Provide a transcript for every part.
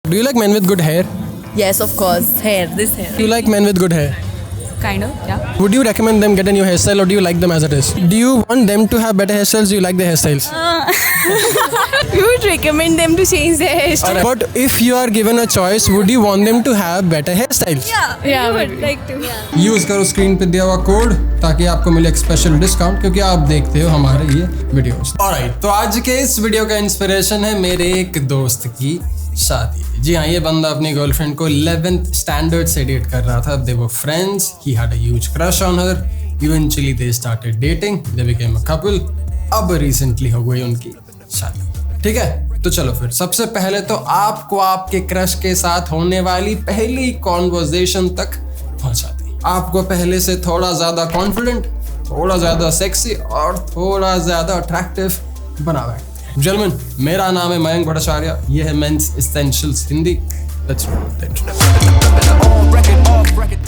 Do you like men with good hair? Yes, of course. Hair, this hair. Do you like men with good hair? Kind of, yeah. Would you recommend them get a new hairstyle, or do you like them as it is? Do you want them to have better hairstyles? Do you like their hairstyles? We would recommend them to change their hairstyle. But if you are given a choice, would you want them to have better hairstyles? Yeah, we would like to. Use करो screen पे दिया हुआ code ताकि आपको मिले एक special discount, क्योंकि आप देखते हो हमारे ये वीडियोस। ऑलराइट, तो आज के इस वीडियो का इंस्पिरेशन है मेरे एक दोस्त की शादी। जी हाँ, ये बंदा अपनी गर्लफ्रेंड को 11th स्टैंडर्ड से डेट कर रहा था। They were friends, he had a huge crush on her, eventually they started dating, they became a couple. अब रिसेंटली हो गई उनकी शादी। ठीक है, तो चलो फिर सबसे पहले तो आपको आपके क्रश के साथ होने वाली पहली कॉन्वर्सेशन तक पहुंचाते हैं। आपको पहले से थोड़ा ज्यादा कॉन्फिडेंट, थोड़ा ज्यादा सेक्सी और थोड़ा ज्यादा अट्रैक्टिव बना बैठते हैं। जेंटलमैन, मेरा नाम है मयंक भट्टाचार्य, ये है मेंस एसेंशियल्स हिंदी।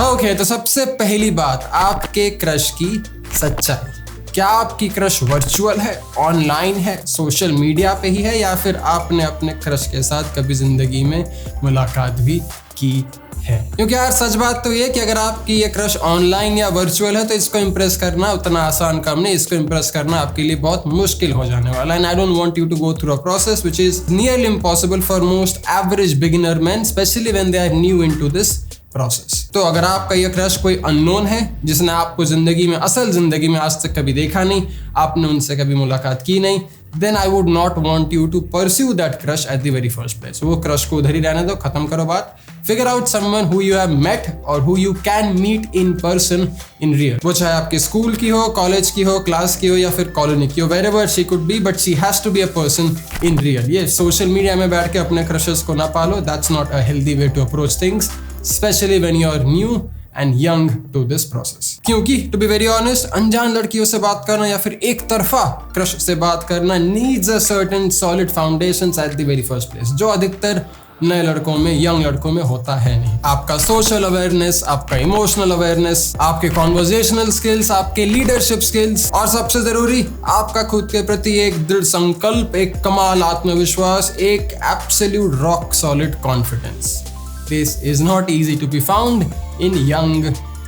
ओके, तो सबसे पहली बात, आपके क्रश की सच्चाई। क्या आपकी क्रश वर्चुअल है, ऑनलाइन है, सोशल मीडिया पे ही है, या फिर आपने अपने क्रश के साथ कभी जिंदगी में मुलाकात भी की है? क्योंकि यार सच बात तो ये कि अगर आपकी ये क्रश ऑनलाइन या वर्चुअल है तो इसको इम्प्रेस करना उतना आसान काम नहीं। इसको इम्प्रेस करना आपके लिए बहुत मुश्किल हो जाने वाला है। And I don't want you to go through a process which is nearly impossible for most average beginner man, specially when they are new into this process. तो अगर आपका ये क्रश कोई अननोन है, जिसने आपको जिंदगी में, असल जिंदगी में आज तक कभी देखा नहीं, आपने उनसे कभी मुलाकात की नहीं, then I would not want you to pursue that crush at the very first place. वो क्रश को उधर ही रहने दो, खत्म करो बात। Figure out someone who you have met or who you can meet in person in real. वो चाहे आपके स्कूल की हो, कॉलेज की हो, क्लास की हो या फिर कॉलोनी की हो, wherever she could be, but she has to be a person in real. ये सोशल मीडिया में बैठ के अपने क्रशेस को ना पालो, that's not a healthy way to approach things, especially when you are new and young to this process. क्योंकि to be very honest, अनजान लड़कियों से बात करना या फिर एक तरफा क्रश से बात करना needs a certain solid foundations at the very first place, जो अधिकतर नए लड़कों में, यंग लड़कों में होता है नहीं। आपका सोशल अवेयरनेस, आपका इमोशनल अवेयरनेस, आपके कॉन्वर्जेशनल स्किल्स, आपके लीडरशिप स्किल्स, और सबसे जरूरी आपका खुद के प्रति एक दृढ़ संकल्प, एक कमाल आत्मविश्वास, एक absolute rock solid confidence. This is not easy to be found in young,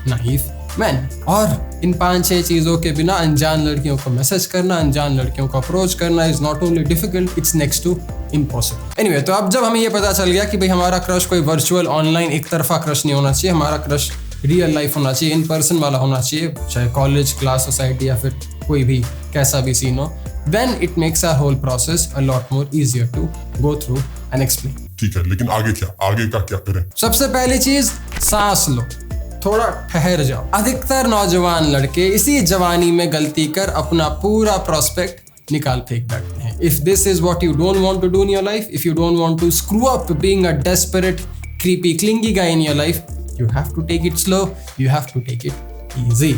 naive men. और इन 5-6 चीज़ों के बिना अनजान लड़कियों को मैसेज करना, अनजान लड़कियों को अप्रोच करना is not only difficult, it's next to impossible. Anyway, तो अब जब हमें ये पता चल गया कि भाई हमारा क्रश कोई वर्चुअल, ऑनलाइन एक तरफा क्रश नहीं होना चाहिए, हमारा क्रश रियल लाइफ होना चाहिए, इन पर्सन वाला होना चाहिए, चाहे कॉलेज, क्लास, सोसाइटी या फिर कोई भी कैसा भी सीन हो, then it makes our whole process a lot more easier to go through and explain. ठीक है, लेकिन आगे क्या, आगे का क्या करें? सबसे पहली चीज, सांस लो, थोड़ा ठहर जाओ। अधिकतर नौजवान लड़के इसी जवानी में गलती कर अपना पूरा प्रोस्पेक्ट निकाल फेंक बैठते हैं। If this is what you don't want to do in your life, if you don't want to screw up being a desperate, creepy, clingy guy in your life, you have to take it slow, you have to take it easy.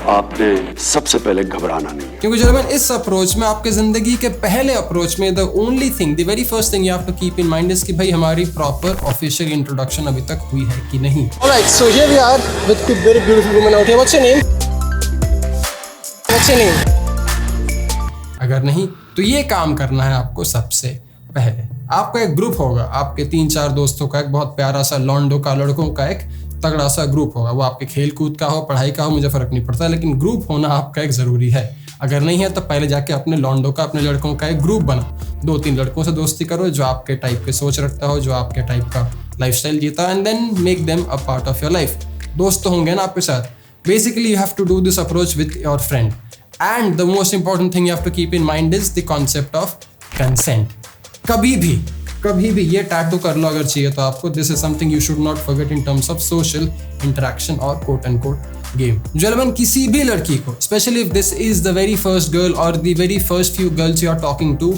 आपने सबसे पहले घबराना नहीं है, क्योंकि जब इस approach में, आपके जिंदगी के पहले अप्रोच में, the only thing, the very first thing you have to keep in mind is कि भाई हमारी प्रॉपर ऑफिशियल इंट्रोडक्शन अभी तक हुई है कि नहीं। Alright, so here we are with two very beautiful women out here. What's your name? What's your name? अगर नहीं तो ये काम करना है आपको। सबसे पहले आपका एक ग्रुप होगा, आपके 3-4 दोस्तों का एक बहुत प्यारा सा लॉन्डो का, लड़कों का एक तगड़ा सा ग्रुप होगा। वो आपके खेल कूद का हो, पढ़ाई का हो, मुझे फर्क नहीं पड़ता, लेकिन ग्रुप होना आपका एक जरूरी है। अगर नहीं है तो पहले जाके अपने लॉन्डो का, अपने लड़कों का एक ग्रुप बना, 2-3 लड़कों से दोस्ती करो जो आपके टाइप के सोच रखता हो, जो आपके टाइप का लाइफस्टाइल जीता, and then make them a part of your life. दोस्त तो होंगे ना आपके साथ। Basically you have to do this approach with your friend, and the most important thing you have to keep in mind is the concept of consent. कभी भी ये tattoo कर लो अगर चाहिए तो आपको। This is something you should not forget in terms of social interaction और quote and quote game. Gentleman, किसी भी लड़की को, specially if this is the very first girl और the very first few girls you are talking to,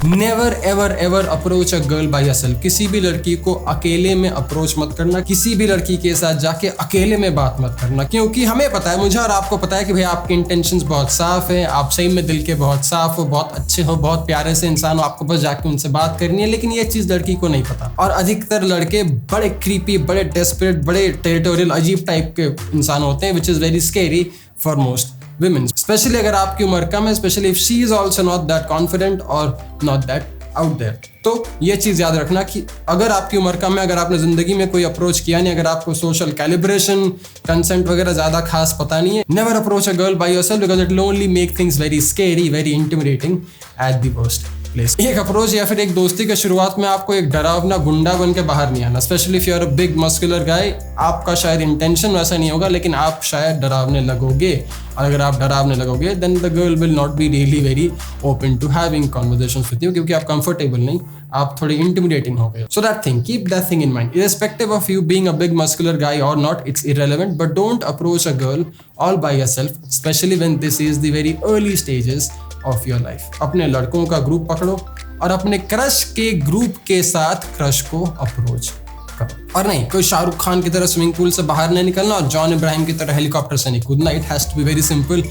never ever ever approach a girl by yourself. किसी भी लड़की को अकेले में अप्रोच मत करना, किसी भी लड़की के साथ जाके अकेले में बात मत करना, क्योंकि हमें पता है, मुझे और आपको पता है कि भाई आपके इंटेंशंस बहुत साफ है, आप सही में दिल के बहुत साफ हो, बहुत अच्छे हो, बहुत प्यारे से इंसान हो, आपको बस जाके उनसे बात करनी है। लेकिन ये चीज लड़की को नहीं पता, और अधिकतर लड़के बड़े क्रीपी, बड़े डेस्परेट, बड़े टेरिटोरियल, अजीब टाइप के इंसान होते हैं, which is very scary for most women, especially अगर आपकी उम्र कम है, especially if she is also not that confident or not that out there. तो ये चीज़ याद रखना कि अगर आपकी उम्र कम है, अगर आपने ज़िंदगी में कोई अप्रोच किया नहीं, अगर आपको सोशल कैलिब्रेशन, कंसेंट वगैरह ज़्यादा खास पता नहीं है, never approach a girl by yourself because it will only make things very scary, very intimidating at the worst place. एक अप्रोच या फिर एक दोस्ती के शुरुआत में आपको एक डरावना गुंडा बन के बाहर नहीं आना, specially if you are a big muscular guy. आपका शायद इंटेंशन वैसा नहीं होगा, लेकिन आप शायद डरावने लगोगे, और अगर आप डरावने लगोगे then the girl will not be really very open to having conversations with you, क्योंकि आप कंफर्टेबल नहीं, आप थोड़ी इंटिमिडेटिंग हो गए। So that thing, keep that thing in mind, irrespective of you being a big muscular guy और not, it's irrelevant, but don't approach a girl all by yourself, specially when this is the very early stages of your life. अपने लड़कों का group पकड़ो और अपने crush के group के साथ क्रश को अप्रोच करो, और नहीं कोई शाहरुख खान की तरह स्विमिंग पूल से बाहर नहीं निकलना और जॉन इब्राहिम की तरह हेलीकॉप्टर से नहीं कूदना। It has to be very simple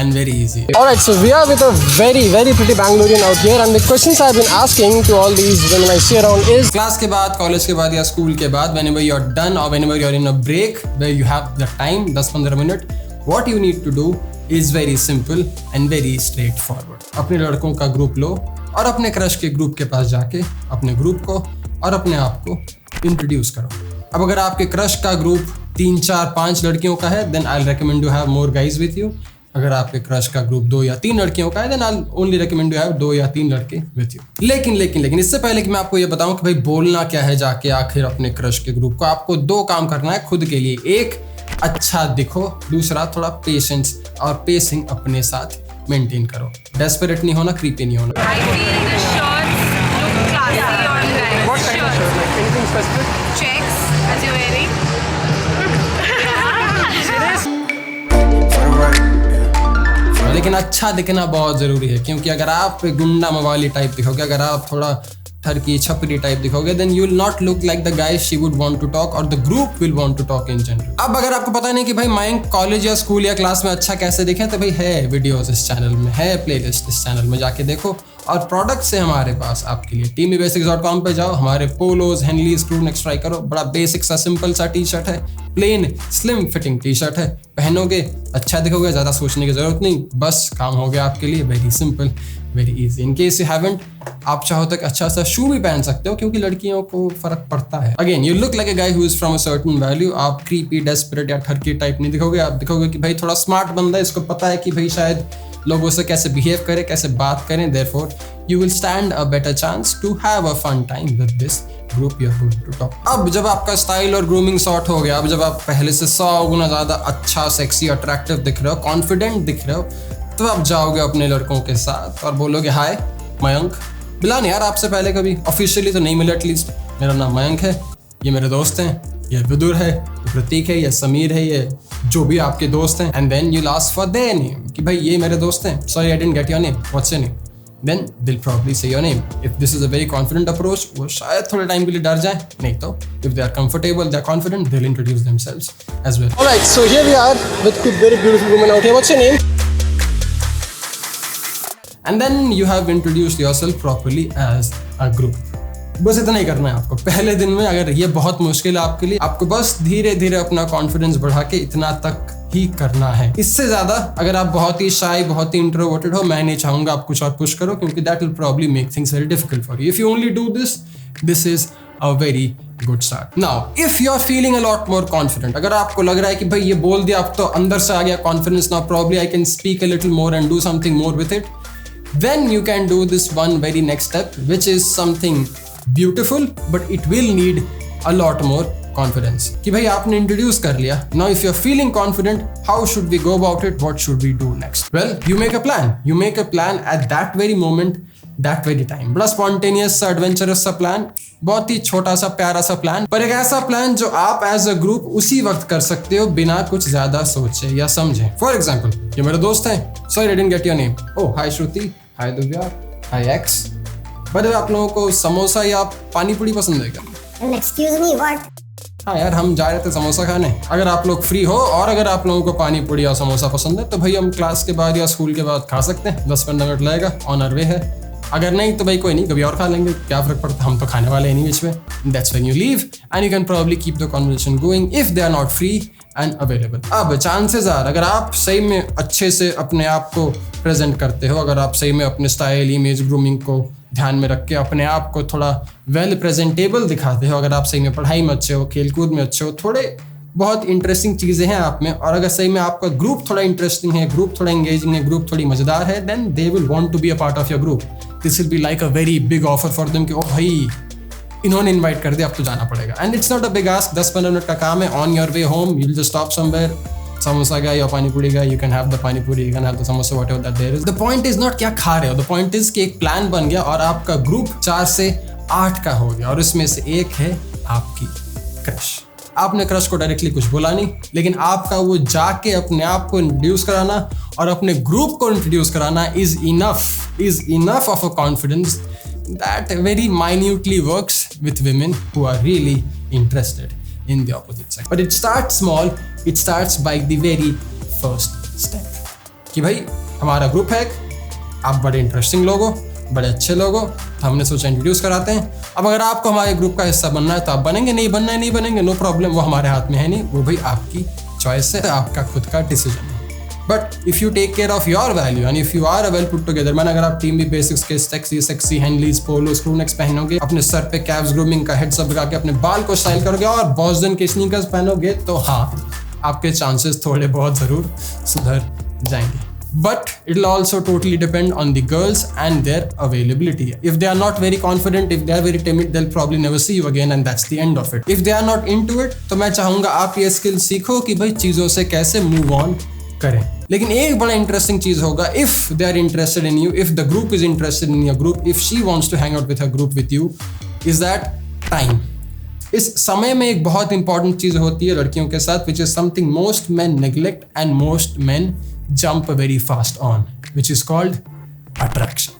and very easy. Alright, so we are with a very pretty Bangalorean out here, and the questions I've been asking to all these women I see around is class के बाद, college के बाद या school के बाद, whenever you're done or whenever you're in a break where you have the time 10-15 minute, what you need to do is very simple and very straightforward. अपने लड़कों का ग्रुप लो और अपने क्रश के ग्रुप के पास जाके अपने ग्रुप को और अपने आप को इंट्रोड्यूस करो। अब अगर आपके क्रश का ग्रुप 3, 4, 5 लड़कियों का है then I'll recommend you have more guys with you. अगर आपके क्रश का ग्रुप 2 या 3 लड़कियों का है then I'll only recommend you have 2 या 3 लड़के with you. लेकिन इससे पहले कि मैं आपको ये बताऊं कि भाई बोलना क्या है जाके आखिर अपने क्रश के ग्रुप को, आपको 2 काम करना है खुद के लिए। एक, अच्छा दिखो, दूसरा थोड़ा पेशेंस और पेसिंग अपने साथ मेंटेन करो। डेस्परेट नहीं होना, क्रीपी नहीं होना। I feel the shorts look classy on guys. what kind of shirts? Like anything specific? Checks as you're wearing. लेकिन अच्छा दिखना बहुत जरूरी है, क्योंकि अगर आप गुंडा मवाली टाइप दिखोगे, अगर आप थोड़ा ठरकी छपरी type दिखोगे then you will not look like the guy she would want to talk or the group will want to talk in general. अब अगर आपको पता नहीं कि भाई मयंक कॉलेज या स्कूल या क्लास में अच्छा कैसे दिखे, तो भाई है वीडियोस इस चैनल में, है प्लेलिस्ट इस चैनल में, जाके देखो। और प्रोडक्ट्स है हमारे पास आपके लिए, teamybasics.com पे जाओ, हमारे polos, henleys, crew necks try करो। बड़ा बेसिक सा सिंपल सा टी शर्ट है, plain slim fitting T shirt है, पहनोगे अच्छा दिखोगे, ज़्यादा सोचने की जरूरत नहीं, बस काम हो गया आपके लिए। Very simple, very easy. In case you haven't, आप चाहो तो अच्छा सा शू भी पहन सकते हो, क्योंकि लड़कियों को फर्क पड़ता है। Again you look like a guy who is from a certain value. आप क्रीपी, डेस्परेट या ठरकी टाइप नहीं दिखोगे, आप दिखोगे कि भाई थोड़ा स्मार्ट बंदा है, इसको पता है कि भाई शायद लोगों से कैसे बिहेव करें, कैसे बात करें। Therefore you will stand a better chance to have a fun time with this group you are going to talk. अब जब आपका स्टाइल और ग्रूमिंग सॉर्ट हो गया, अब जब आप पहले से 100 गुना ज़्यादा अच्छा, सेक्सी, अट्रैक्टिव दिख रहे हो, कॉन्फिडेंट दिख रहे हो, तो आप जाओगे अपने लड़कों के साथ और बोलोगे, हाय मयंक, मिला नहीं यार आपसे पहले कभी, ऑफिशियली तो नहीं मिला एटलीस्ट, मेरा नाम मयंक है, ये मेरे दोस्त हैं, ये विदुर है, ये प्रतीक है, ये समीर है, ये जो भी आपके दोस्त हैं। And then you ask for their name कि भाई ये मेरे दोस्त हैं, sorry I didn't get your name, what's your name? Then they'll probably say your name. If this is a very confident approach, वो शायद थोड़े टाइम के लिए डर जाए, नहीं तो if they are comfortable, they are confident, they'll introduce themselves as well. Alright, so here we are with two very beautiful women out here. What's your name? And then you have introduced yourself properly as a group. बस इतना ही करना है आपको पहले दिन में। अगर ये बहुत मुश्किल है आपके लिए, आपको बस धीरे धीरे अपना कॉन्फिडेंस बढ़ा के इतना तक ही करना है। इससे ज्यादा अगर आप बहुत ही शाई, बहुत ही इंट्रोवर्टेड हो, मैं नहीं चाहूंगा आप कुछ और पुश करो, क्योंकि that will probably make things very difficult for you. If you only do this, this is a very good start. Now if you are feeling a lot more confident, अगर आपको लग रहा है कि भाई ये बोल दिया अब तो अंदर से आ गया confidence, now probably I can speak a little more and do something more with it, then you can do this one very next step, which is something beautiful, but it will need a lot more confidence. कि भाई आपने introduce कर लिया, now if you're feeling confident, how should we go about it? What should we do next? Well, you make a plan. You make a plan at that very moment, that very time. बड़ा spontaneous सा, adventurous सा plan, बहुत ही छोटा सा, प्यारा सा plan, पर एक ऐसा plan जो आप as a group उसी वक्त कर सकते हो बिना कुछ ज्यादा सोचे या समझे। For example, ये मेरे दोस्त हैं, sorry I didn't get your name. Oh, hi Shruti, hi Divya, hi X. बड़े आप लोगों को समोसा या पानी पूरी पसंद है क्या? Excuse me, what? हाँ यार, हम जा रहे थे समोसा खाने। अगर आप लोग फ्री हो और अगर आप लोगों को पानी पूरी या समोसा पसंद है, तो भाई हम क्लास के बाद या स्कूल के बाद खा सकते हैं, 10-15 मिनट लगेगा, ऑन आवर वे है। अगर नहीं तो भाई कोई नहीं, कभी और खा लेंगे, क्या फर्क पड़ता, हम तो खाने वाले हैं नहीं बीच में. That's when you leave and you can probably keep the conversation going if they are not free and available. अब chances are अगर आप सही में अच्छे से अपने आप को प्रेजेंट करते हो, अगर आप सही में अपने स्टाइल, इमेज, ग्रूमिंग को ध्यान में रख के अपने आप को थोड़ा वेल प्रेजेंटेबल दिखाते हो, अगर आप सही में पढ़ाई में अच्छे हो, खेलकूद में अच्छे हो, थोड़े बहुत इंटरेस्टिंग चीज़ें हैं आप में, और अगर सही में आपका ग्रुप थोड़ा इंटरेस्टिंग है, ग्रुप थोड़ा एंगेजिंग है, ग्रुप थोड़ी मज़ेदार है, then they will want to be a part of your group. This will be like a very big offer for them कि ओ भाई इन्होंने इनवाइट कर दिया, अब तो जाना पड़ेगा. And it's not a big ask, 10-15 minute का काम है. On your way home you will just stop somewhere, samosa गया या पानी पूरी गया, you can have the pani puri, you can have the samosa, whatever that there is. The point is not क्या खा रहे हो, द पॉइंट इज कि एक प्लान बन गया और आपका ग्रुप 4 से 8 का हो गया, और इसमें से एक है आपकी क्रश. आपने क्रश को डायरेक्टली कुछ बोला नहीं, लेकिन आपका वो जाके अपने आप को इंट्रोड्यूस कराना और अपने ग्रुप को इंट्रोड्यूस कराना is enough of a confidence that very minutely works with women who are really interested in the opposite sex. But it starts small, it starts by the very first step. कि भाई हमारा group है, आप बड़े interesting लोग हो, बड़े अच्छे लोग हो, तो हमने सोचा इंट्रोड्यूस कराते हैं. अब अगर आपको हमारे ग्रुप का हिस्सा बनना है तो आप बनेंगे, नहीं बनना है नहीं बनेंगे, नो प्रॉब्लम, वो हमारे हाथ में है नहीं, वो भाई आपकी चॉइस है, आपका खुद का डिसीजन है. But if you take care of your value and if you are well put together, मैंने अगर आप टीम बी बेसिक्स के sexy henleys, polo, crew necks पहनोगे, अपने सर पे कैप्स, ग्रूमिंग का हेडसअप लगा के अपने बाल को स्टाइल करोगे और बॉस्टन के स्नीकर्स पहनोगे, तो हाँ आपके चांसेस थोड़े बहुत ज़रूर सुधर जाएंगे. But it'll also totally depend on the girls and their availability. If they are not very confident, if they are very timid, they'll probably never see you again and that's the end of it. If they are not into it, तो मैं चाहूँगा आप ये skill सीखो कि भाई चीज़ों से कैसे मूव ऑन करें. लेकिन एक बड़ा इंटरेस्टिंग चीज़ होगा, if they are interested in you, if the group is interested in your group, if she wants to hang out with her group with you, is that time. इस समय में एक बहुत इंपॉर्टेंट चीज़ होती है लड़कियों के साथ, which is something most men neglect and most men jump very fast on, which is called attraction.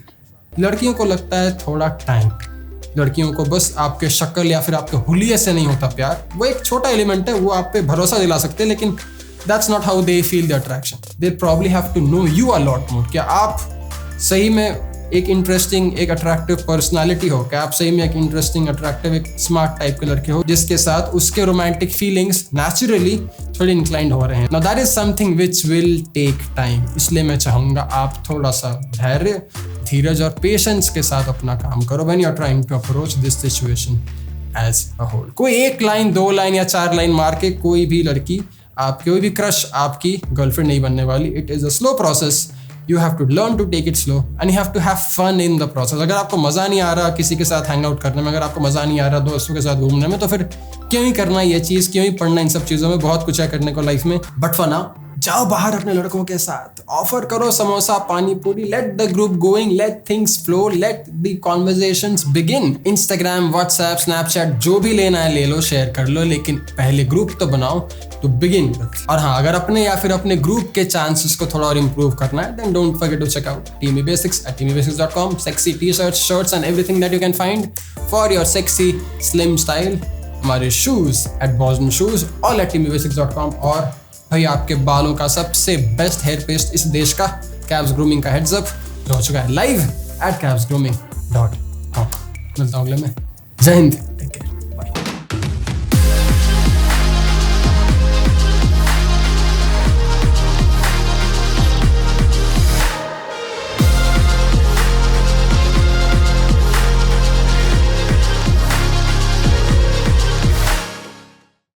लड़कियों को लगता है थोड़ा टाइम, लड़कियों को बस आपके शक्ल या फिर आपके हुलिये से नहीं होता प्यार, वो एक छोटा एलिमेंट है, वो आप पे भरोसा दिला सकते हैं, लेकिन that's not how they feel the attraction. They probably have to know you a lot more. क्या आप सही में एक इंटरेस्टिंग, एक अट्रैक्टिव पर्सनालिटी हो, क्या आप सही में एक इंटरेस्टिंग, अट्रैक्टिव, एक स्मार्ट टाइप के लड़के हो जिसके साथ उसके रोमांटिक फीलिंग्स नेचुरली थोड़ी इंक्लाइंड हो रहे हैं. Now that is something which will take time. इसलिए मैं चाहूँगा आप थोड़ा सा धैर्य, धीरज और पेशेंस के साथ अपना काम करो when you are trying to approach this situation as a whole. कोई 1 लाइन 2 लाइन या 4 लाइन मार के कोई भी लड़की, आप कोई भी क्रश आपकी गर्लफ्रेंड नहीं बनने वाली. It is a slow process. You have to learn to take it slow and you have to have fun in the process. अगर आपको मज़ा नहीं आ रहा किसी के साथ हैंग आउट करने में, अगर आपको मज़ा नहीं आ रहा दोस्तों के साथ घूमने में, तो फिर क्यों ही करना ये चीज़, क्यों ही पढ़ना इन सब चीज़ों में. बहुत कुछ है करने को लाइफ में. बट फॉर नाउ जाओ बाहर अपने लड़कों के साथ, ऑफर करो समोसा, पानी पूरी, let the group going, let things flow, let the conversations begin. Instagram, WhatsApp, Snapchat, जो भी लेना है ले लो, शेयर कर लो, लेकिन पहले ग्रुप तो बनाओ to begin with. और हाँ, अगर अपने या फिर अपने ग्रुप के चांसेस को थोड़ा और इम्प्रूव करना है, then don't forget to check out TME Basics at TMEBasics.com. Sexy t-shirts, shirts and everything that you can find for your sexy slim style. हमारे shoes at Boston Shoes, all at TMEBasics.com. और भाई आपके बालों का सबसे best hair paste इस देश का, Cabs Grooming का हेड्स अप जो हो चुका है लाइव at cabsgrooming.com. मिलता हूँ अगले में. जय हिंद.